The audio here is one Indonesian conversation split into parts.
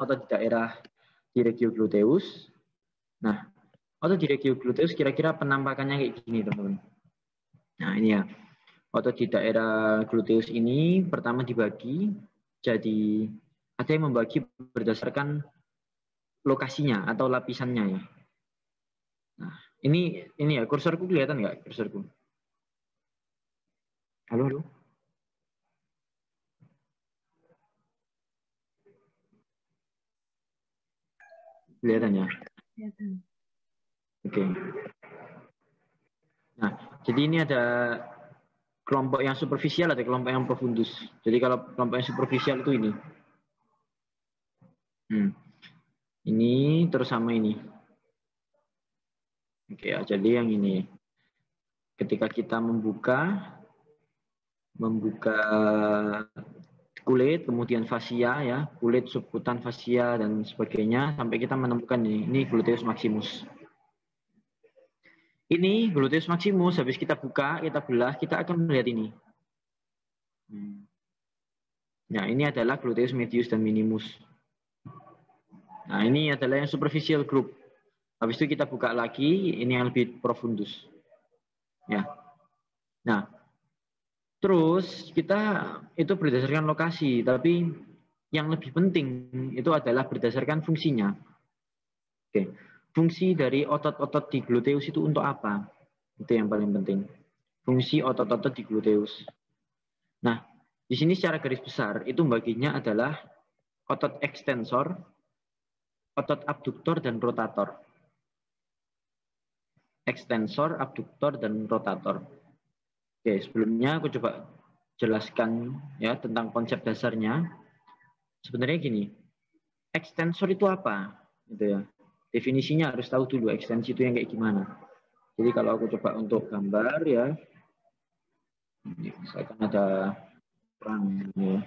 otot di daerah direct-gluteus. Nah, otot direct-gluteus kira-kira penampakannya kayak gini, teman-teman. Nah, ini ya. Otot di daerah gluteus ini pertama dibagi, jadi ada yang membagi berdasarkan lokasinya atau lapisannya ya. Nah, ini ya, kursorku kelihatan nggak kursorku? Halo, halo. Kelihatan ya? Kelihatan. Oke. Nah, jadi ini ada kelompok yang superficial, ada kelompok yang profundus. Jadi kalau kelompok yang superficial itu ini. Ini terus sama ini. Oke ya, jadi yang ini. Ketika kita membuka kulit, kemudian fascia ya, kulit, subkutan, fascia dan sebagainya sampai kita menemukan ini gluteus maximus. Ini gluteus maximus, habis kita buka, kita belah, kita akan melihat ini. Nah, ini adalah gluteus medius dan minimus. Nah, ini adalah yang superficial group. Habis itu kita buka lagi, ini yang lebih profundus. Ya. Nah, terus kita itu berdasarkan lokasi, tapi yang lebih penting itu adalah berdasarkan fungsinya. Oke. Fungsi dari otot-otot di gluteus itu untuk apa? Itu yang paling penting. Fungsi otot-otot di gluteus. Nah, di sini secara garis besar itu baginya adalah otot ekstensor, otot abduktor dan rotator. Ekstensor, abduktor dan rotator. Oke, sebelumnya aku coba jelaskan ya tentang konsep dasarnya. Sebenarnya gini, ekstensor itu apa? Gitu ya. Definisinya harus tahu dulu ekstensi itu yang kayak gimana. Jadi kalau aku coba untuk gambar ya, ini misalkan ada orang ya.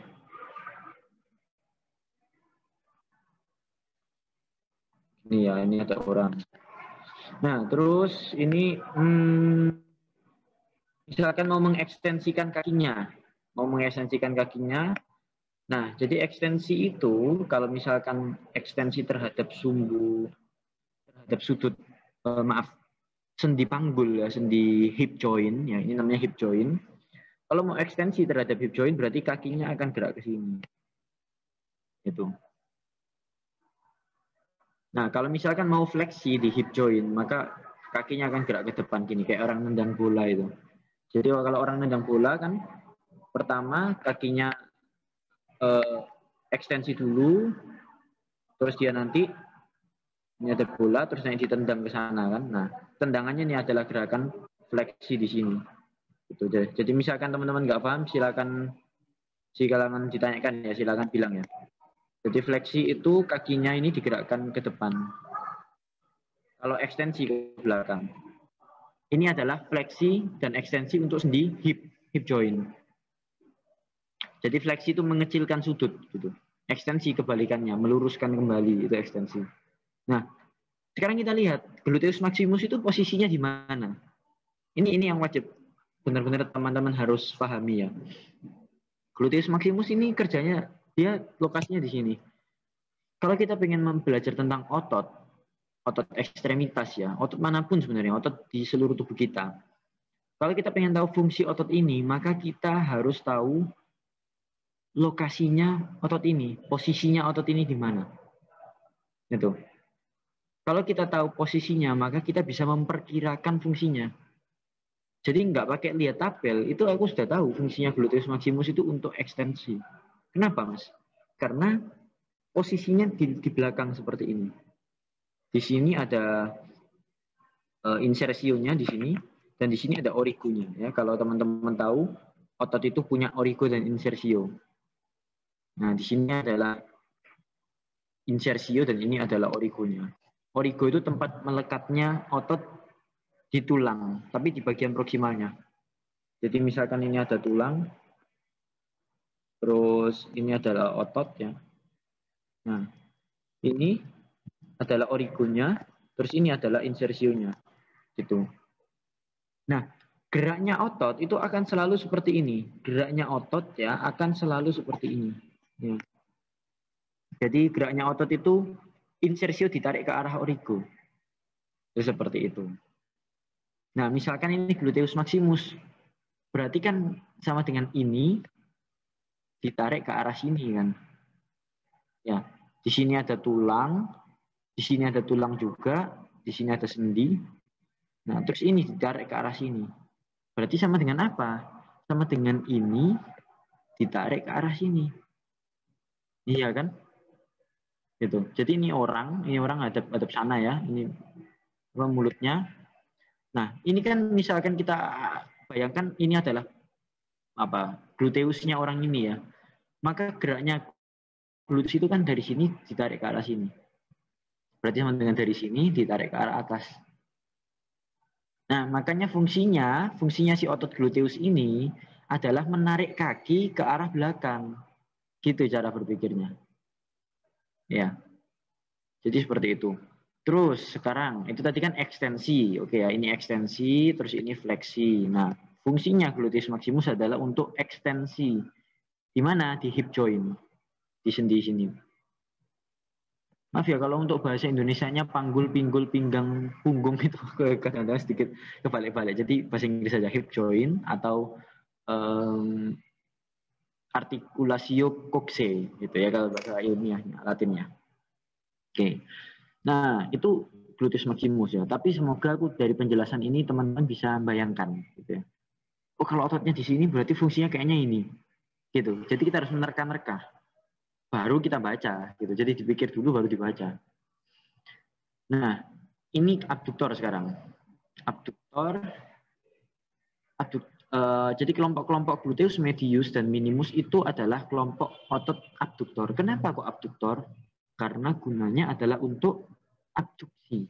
Ini ya, ini ada orang. Nah, terus ini misalkan mau mengekstensikan kakinya, Nah, jadi ekstensi itu kalau misalkan ekstensi terhadap terhadap sudut, sendi panggul ya, sendi hip joint ya, ini namanya hip joint. Kalau mau ekstensi terhadap hip joint berarti kakinya akan gerak ke sini. Itu. Nah, kalau misalkan mau fleksi di hip joint, maka kakinya akan gerak ke depan gini, kayak orang nendang bola itu. Jadi kalau orang nendang bola kan pertama kakinya ekstensi dulu, terus dia nanti ini ada bola, terus nanti ditendang ke sana kan. Nah, tendangannya ini adalah gerakan fleksi di sini. Gitu. Jadi misalkan teman-teman nggak paham, silakan ditanyakan ya, silakan bilang ya. Jadi fleksi itu kakinya ini digerakkan ke depan. Kalau ekstensi ke belakang. Ini adalah fleksi dan ekstensi untuk sendi hip joint. Jadi fleksi itu mengecilkan sudut gitu. Ekstensi kebalikannya, meluruskan kembali itu ekstensi. Nah, sekarang kita lihat gluteus maximus itu posisinya di mana? Ini yang wajib benar-benar teman-teman harus pahami ya. Gluteus maximus ini kerjanya dia lokasinya di sini. Kalau kita pengen belajar tentang otot ekstremitas ya, otot manapun sebenarnya, otot di seluruh tubuh kita. Kalau kita pengen tahu fungsi otot ini, maka kita harus tahu lokasinya otot ini, posisinya otot ini di mana. Itu. Kalau kita tahu posisinya, maka kita bisa memperkirakan fungsinya. Jadi nggak pakai lihat tabel, itu aku sudah tahu fungsinya gluteus maximus itu untuk ekstensi. Kenapa, Mas? Karena posisinya di belakang seperti ini. Di sini ada insersionya di sini, dan di sini ada origonya. Ya, kalau teman-teman tahu, otot itu punya origo dan insersio. Nah, di sini adalah insersio dan ini adalah origonya. Origo itu tempat melekatnya otot di tulang, tapi di bagian proksimalnya. Jadi misalkan ini ada tulang, terus ini adalah otot ya. Nah, ini adalah origonya, terus ini adalah insersionya. Gitu. Nah, geraknya otot itu akan selalu seperti ini. Geraknya otot ya akan selalu seperti ini. Ya. Jadi geraknya otot itu insersio ditarik ke arah origo. Itu seperti itu. Nah, misalkan ini gluteus maximus. Berarti kan sama dengan ini ditarik ke arah sini kan. Ya, di sini ada tulang, di sini ada tulang juga, di sini ada sendi. Nah, terus ini ditarik ke arah sini. Berarti sama dengan apa? Sama dengan ini ditarik ke arah sini. Iya kan? Gitu. Jadi ini orang hadap sana ya. Ini mulutnya. Nah, ini kan misalkan kita bayangkan ini adalah apa? Gluteusnya orang ini ya. Maka geraknya gluteus itu kan dari sini ditarik ke arah sini. Berarti sama dengan dari sini ditarik ke arah atas. Nah, makanya fungsinya si otot gluteus ini adalah menarik kaki ke arah belakang. Gitu cara berpikirnya. Ya. Jadi seperti itu. Terus sekarang itu tadi kan ekstensi. Oke ya, ini ekstensi, terus ini fleksi. Nah, fungsinya gluteus maximus adalah untuk ekstensi. Di mana? Di hip joint. Di sendi sini. Maaf ya kalau untuk bahasa Indonesianya panggul, pinggul, pinggang, punggung itu kadang-kadang sedikit kebalik-balik. Jadi bahasa Inggris saja hip joint atau articulatio coxae gitu ya kalau bahasa ilmiahnya, Latinnya. Oke. Nah, itu gluteus maximus ya. Tapi semoga aku dari penjelasan ini teman-teman bisa bayangkan gitu ya. Oh, kalau ototnya di sini berarti fungsinya kayaknya ini. Gitu. Jadi kita harus menerka-nerka. Baru kita baca gitu. Jadi dipikir dulu baru dibaca. Nah, ini abduktor sekarang. Abduktor jadi kelompok-kelompok gluteus medius dan minimus itu adalah kelompok otot abduktor. Kenapa kok abduktor? Karena gunanya adalah untuk abduksi.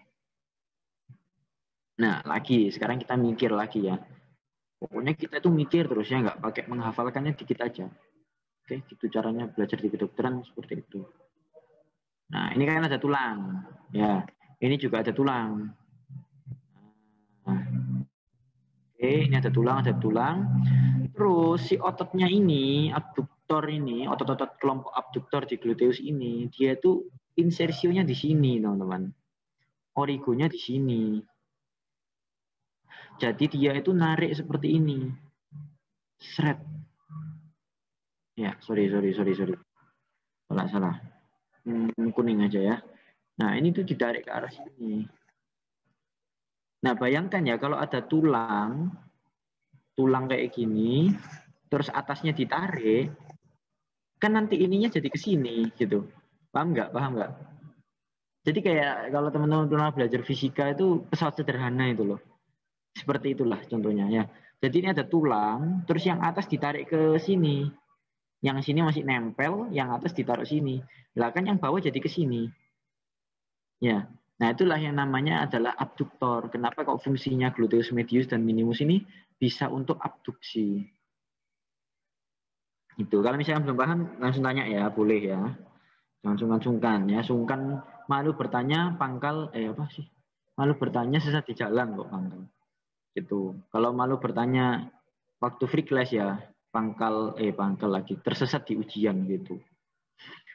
Nah, lagi sekarang kita mikir lagi ya. Pokoknya kita itu mikir terus ya, nggak pakai menghafalkannya dikit aja. Oke, gitu caranya belajar di kedokteran seperti itu. Nah, ini kan ada tulang. Ya, ini juga ada tulang. Nah, oke, ini ada tulang, ada tulang. Terus si ototnya ini, abduktor ini, otot-otot kelompok abduktor di gluteus ini, dia itu insersionya di sini, teman-teman. Origonya di sini. Jadi dia itu narik seperti ini. Seret. Ya, sorry. Salah. Kuning aja ya. Nah, ini tuh ditarik ke arah sini. Nah, bayangkan ya kalau ada tulang kayak gini, terus atasnya ditarik, kan nanti ininya jadi ke sini gitu. Paham nggak? Jadi kayak kalau teman-teman pernah belajar fisika itu pesawat sederhana itu loh. Seperti itulah contohnya ya. Jadi ini ada tulang, terus yang atas ditarik ke sini. Yang sini masih nempel, yang atas ditaruh sini. Lah kan yang bawah jadi ke sini. Ya. Nah, itulah yang namanya adalah abduktor. Kenapa kok fungsinya gluteus medius dan minimus ini bisa untuk abduksi. Itu. Kalau misalnya belum paham, langsung tanya ya, boleh ya. Jangan sungkan ya. Sungkan malu bertanya pangkal apa sih? Malu bertanya sesat di jalan kok pangkal. Gitu. Kalau malu bertanya waktu free class ya, pangkal lagi tersesat di ujian gitu.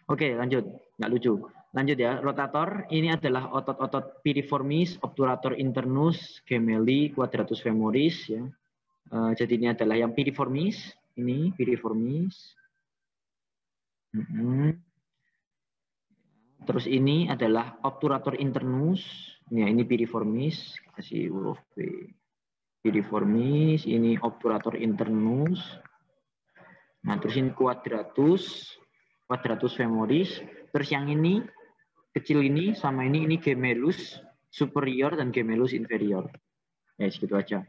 Oke, lanjut. Nggak lucu. Lanjut ya, rotator ini adalah otot-otot piriformis, obturator internus, gemelli, quadratus femoris ya. Jadi ini adalah yang piriformis, ini piriformis. Terus ini adalah obturator internus, ya ini piriformis, kasih huruf P. Piriformis, ini obturator internus. Nah, terus ini quadratus femoris. Terus yang ini kecil ini sama ini gemellus superior dan gemellus inferior. Ya, segitu aja.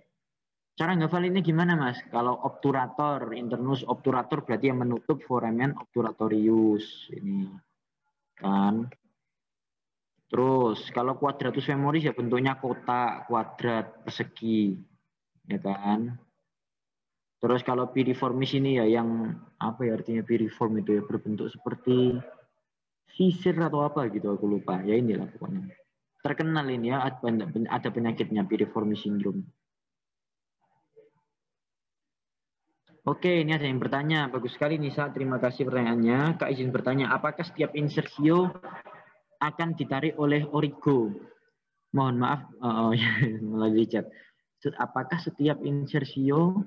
Cara ngafalinnya gimana, Mas? Kalau obturator internus, obturator berarti yang menutup foramen obturatorius. Ini kan. Terus kalau quadratus femoris ya bentuknya kotak, kuadrat, persegi. Ya kan? Terus kalau piriformis ini ya yang apa ya artinya piriform itu ya berbentuk seperti sisir atau apa gitu aku lupa. Ya inilah pokoknya. Terkenal ini ya ada penyakitnya piriformis syndrome. Oke, ini ada yang bertanya. Bagus sekali Nisa, terima kasih pertanyaannya. Kak izin bertanya, apakah setiap insertio akan ditarik oleh origo? Mohon maaf, melalui chat. Apakah setiap insertio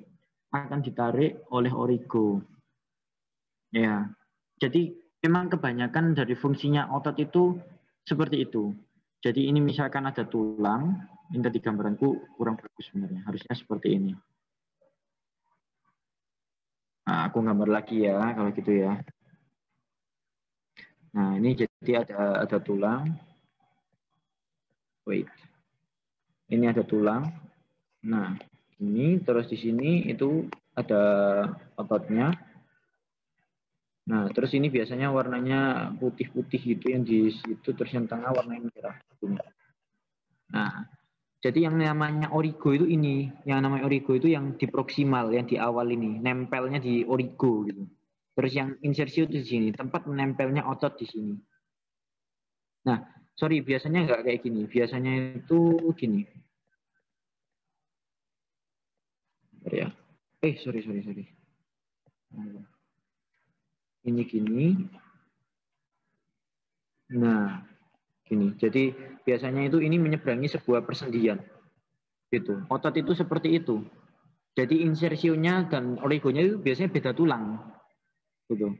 akan ditarik oleh origo? Ya, jadi memang kebanyakan dari fungsinya otot itu seperti itu. Jadi ini misalkan ada tulang, ini tadi gambaranku kurang bagus sebenarnya. Harusnya seperti ini. Nah, aku gambar lagi ya, kalau gitu ya. Nah, ini jadi ada tulang. Wait. Ini ada tulang. Nah, ini terus di sini itu ada ototnya. Nah, terus ini biasanya warnanya putih-putih gitu yang di situ, terus yang tengah warnanya merah. Nah, jadi yang namanya origo itu ini, yang namanya origo itu yang di proksimal, yang di awal ini, nempelnya di origo gitu. Terus yang insersio itu di sini, tempat menempelnya otot di sini. Nah, sorry, biasanya nggak kayak gini. Biasanya itu gini. Ya. Sorry. Ini gini. Nah, gini. Jadi biasanya itu ini menyeberangi sebuah persendian. Gitu. Otot itu seperti itu. Jadi insersionya dan oligonya itu biasanya beda tulang. Gitu.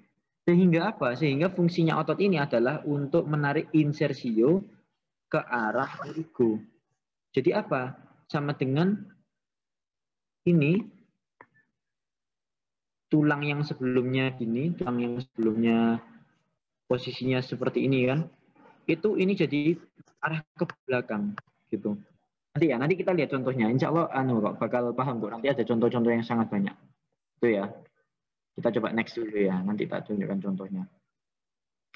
Sehingga apa? Sehingga fungsinya otot ini adalah untuk menarik insersio ke arah oligo. Jadi apa? Sama dengan ini tulang yang sebelumnya gini, tulang yang sebelumnya posisinya seperti ini kan, itu ini jadi arah ke belakang gitu. Nanti kita lihat contohnya. Insya Allah kok bakal paham kok. Nanti ada contoh-contoh yang sangat banyak. Itu ya. Kita coba next dulu ya. Nanti tak tunjukkan contohnya.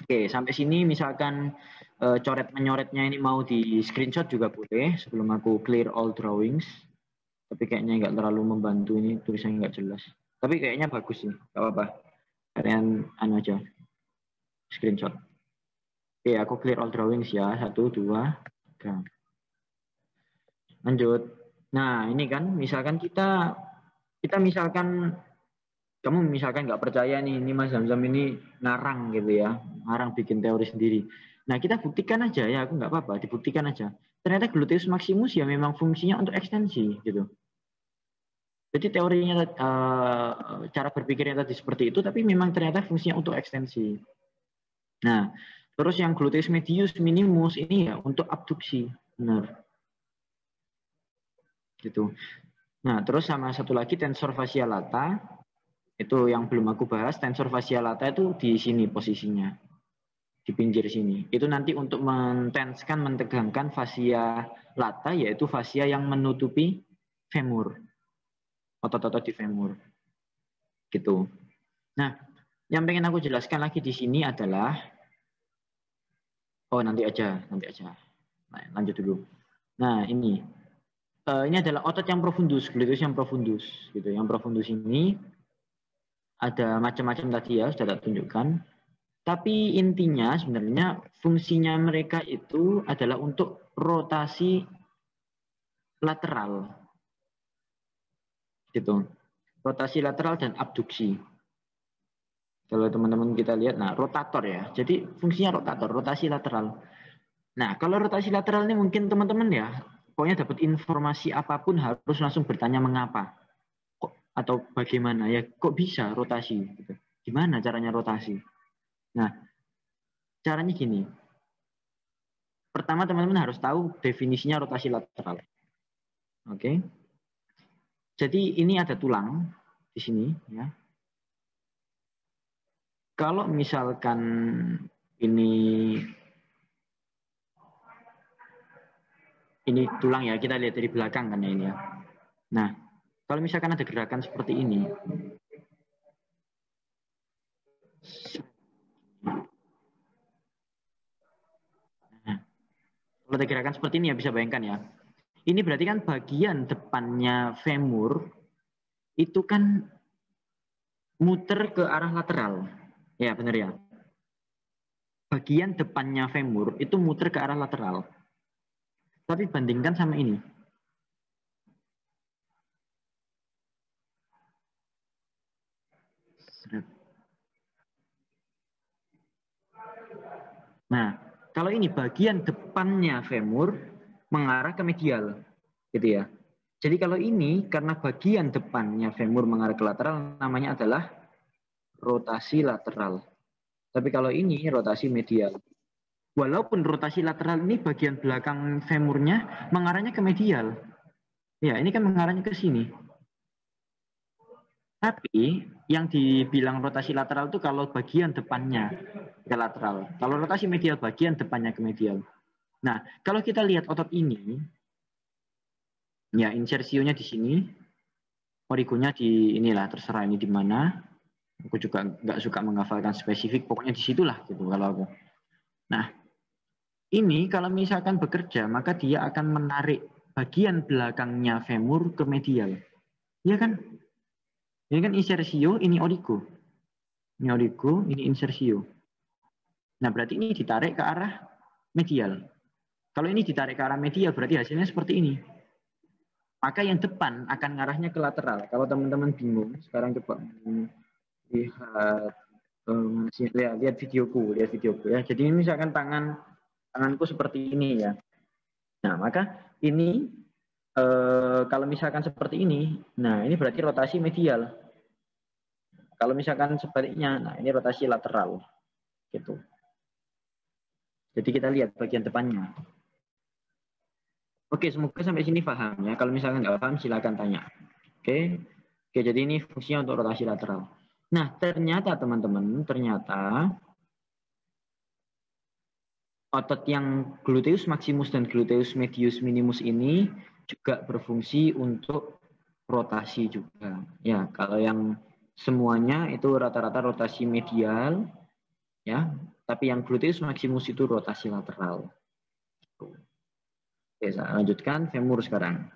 Oke, sampai sini misalkan coret menyoretnya ini mau di screenshot juga boleh sebelum aku clear all drawings. Tapi kayaknya nggak terlalu membantu ini tulisannya nggak jelas. Tapi kayaknya bagus sih, nggak apa-apa. Kalian aja screenshot. Oke, aku clear all drawings ya. 1, 2, 3. Lanjut. Nah, ini kan misalkan kita misalkan kamu misalkan nggak percaya nih, ini Mas Zamzam ini ngarang gitu ya, ngarang bikin teori sendiri. Nah, kita buktikan aja ya, aku nggak apa-apa, dibuktikan aja. Ternyata gluteus maximus ya memang fungsinya untuk ekstensi gitu. Jadi teorinya cara berpikirnya tadi seperti itu, tapi memang ternyata fungsinya untuk ekstensi. Nah, terus yang gluteus medius minimus ini ya untuk abduksi, benar. Gitu. Nah, terus sama satu lagi tensor fascia lata, itu yang belum aku bahas, tensor fascia lata itu di sini posisinya, di pinggir sini. Itu nanti untuk mentenskan, mentegangkan fascia lata, yaitu fascia yang menutupi femur, otot-otot di femur. Gitu. Nah, yang pengen aku jelaskan lagi di sini adalah, nanti aja. Nah, lanjut dulu. Nah, ini adalah otot yang profundus, gluteus yang profundus, gitu. Yang profundus ini ada macam-macam tadi ya, sudah tak tunjukkan. Tapi intinya sebenarnya fungsinya mereka itu adalah untuk rotasi lateral. Gitu. Rotasi lateral dan abduksi. Kalau teman-teman kita lihat, nah rotator ya. Jadi fungsinya rotator, rotasi lateral. Nah, kalau rotasi lateral ini mungkin teman-teman ya, pokoknya dapat informasi apapun harus langsung bertanya mengapa. Kok, atau bagaimana ya, kok bisa rotasi? Gitu. Gimana caranya rotasi? Nah, caranya gini. Pertama teman-teman harus tahu definisinya rotasi lateral. Oke. Jadi ini ada tulang di sini ya. Kalau misalkan ini tulang ya, kita lihat dari belakang kan ya ini ya. Nah, kalau misalkan ada gerakan seperti ini, nah, kalau ada gerakan seperti ini ya bisa bayangkan ya. Ini berarti kan bagian depannya femur itu kan muter ke arah lateral. Ya, benar ya. Bagian depannya femur itu muter ke arah lateral. Tapi bandingkan sama ini. Nah, kalau ini bagian depannya femur mengarah ke medial, gitu ya. Jadi kalau ini karena bagian depannya femur mengarah ke lateral, namanya adalah rotasi lateral. Tapi kalau ini rotasi medial. Walaupun rotasi lateral ini bagian belakang femurnya mengarahnya ke medial. Ya, ini kan mengarahnya ke sini. Tapi yang dibilang rotasi lateral itu kalau bagian depannya ke lateral. Kalau rotasi medial bagian depannya ke medial. Nah, kalau kita lihat otot ini, ya insersionya di sini, origonya di inilah, terserah ini di mana. Aku juga nggak suka menghafalkan spesifik, pokoknya di situlah gitu kalau aku. Nah, ini kalau misalkan bekerja, maka dia akan menarik bagian belakangnya femur ke medial. Iya kan? Ini kan insersio, ini origo. Ini origo, ini insersio. Nah, berarti ini ditarik ke arah medial. Kalau ini ditarik ke arah medial, berarti hasilnya seperti ini. Maka yang depan akan ngarahnya ke lateral. Kalau teman-teman bingung, sekarang coba lihat videoku ya. Jadi ini misalkan tanganku seperti ini ya. Nah, maka ini kalau misalkan seperti ini, nah ini berarti rotasi medial. Kalau misalkan sebaliknya, nah ini rotasi lateral, gitu. Jadi kita lihat bagian depannya. Oke, semoga sampai sini paham ya. Kalau misalkan nggak paham, silakan tanya. Oke, jadi ini fungsinya untuk rotasi lateral. Nah, ternyata teman-teman, ternyata otot yang gluteus maximus dan gluteus medius minimus ini juga berfungsi untuk rotasi juga. Ya, kalau yang semuanya itu rata-rata rotasi medial, ya. Tapi yang gluteus maximus itu rotasi lateral. Oke, saya lanjutkan femur sekarang.